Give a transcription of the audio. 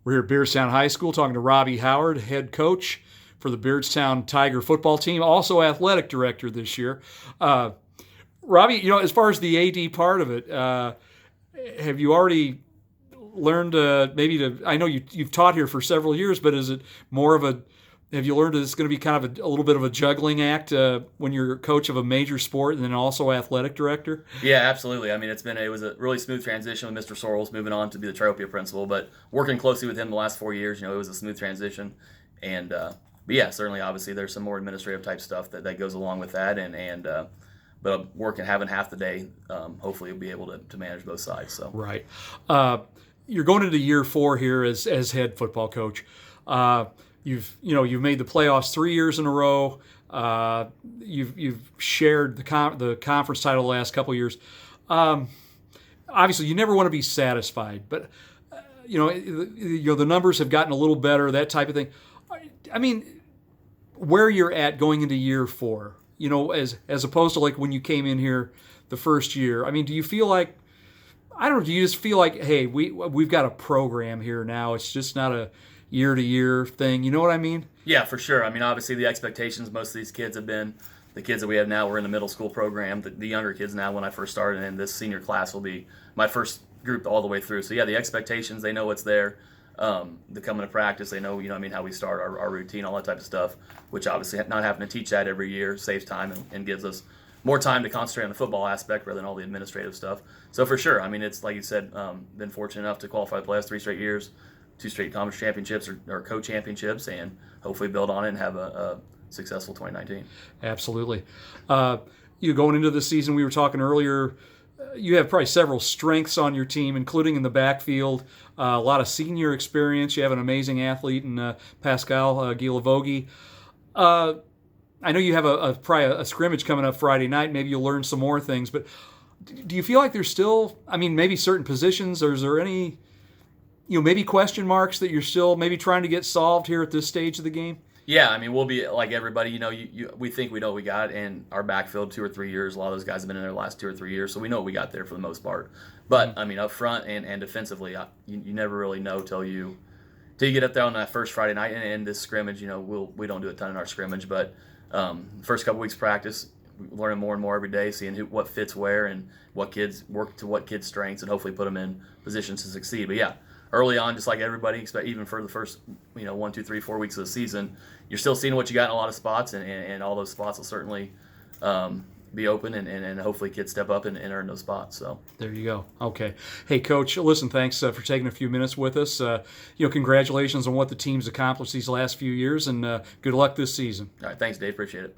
We're here at Beardstown High School talking to Robbi Howard, head coach for the Beardstown Tiger football team, also athletic director this year. Robbi, as far as the AD part of it, have you already learned I know you've taught here for several years, but is it more of have you learned that it's going to be kind of a little bit of a juggling act when you're coach of a major sport and then also athletic director? Yeah, absolutely. I mean, it was a really smooth transition with Mr. Sorrells moving on to be the Tropia principal, but working closely with him the last 4 years, it was a smooth transition. And but yeah, certainly, obviously, there's some more administrative type stuff that goes along with that, but working having half the day, hopefully, you'll be able to manage both sides. So right. You're going into year 4 here as head football coach. You've made the playoffs 3 years in a row. You've shared the conference title the last couple of years. Obviously, you never want to be satisfied, but the numbers have gotten a little better, that type of thing. I mean, where you're at going into year 4, as opposed to like when you came in here the first year. I mean, do you feel like, I don't know, do you just feel like, hey, we've got a program here now? It's just not a year-to-year thing. You know what I mean? Yeah, for sure. I mean, obviously the expectations, most of these kids have been, the kids that we have now, we're in the middle school program. The younger kids now, when I first started, and this senior class will be my first group all the way through. So yeah, the expectations, they know what's there. They come into practice, they know, how we start our routine, all that type of stuff, which obviously not having to teach that every year saves time and gives us more time to concentrate on the football aspect rather than all the administrative stuff. So for sure, I mean, it's like you said, been fortunate enough to qualify the playoffs 3 straight years, 2 straight conference championships or co-championships, and hopefully build on it and have a successful 2019. Absolutely. You going into the season, we were talking earlier, you have probably several strengths on your team, including in the backfield. A lot of senior experience. You have an amazing athlete in Pascal Gilavogi. I know you have probably a scrimmage coming up Friday night. Maybe you'll learn some more things. But do you feel like there's still, maybe certain positions, or is there any, maybe question marks that you're still maybe trying to get solved here at this stage of the game? Yeah, I mean, we'll be like everybody. We think we know what we got in our backfield 2 or 3 years. A lot of those guys have been in there the last 2 or 3 years, so we know what we got there for the most part. But I mean, up front and defensively, you never really know till you get up there on that first Friday night and this scrimmage. We don't do a ton in our scrimmage, but first couple weeks practice, learning more and more every day, seeing what fits where and what kids work to what kids' strengths, and hopefully put them in positions to succeed. But yeah, early on, just like everybody, expect even for the first 1, 2, 3, 4 weeks of the season, you're still seeing what you got in a lot of spots, and all those spots will certainly be open, and hopefully kids step up and earn those spots. So there you go. Okay. Hey, Coach, listen, thanks for taking a few minutes with us. Congratulations on what the team's accomplished these last few years, and good luck this season. All right, thanks, Dave. Appreciate it.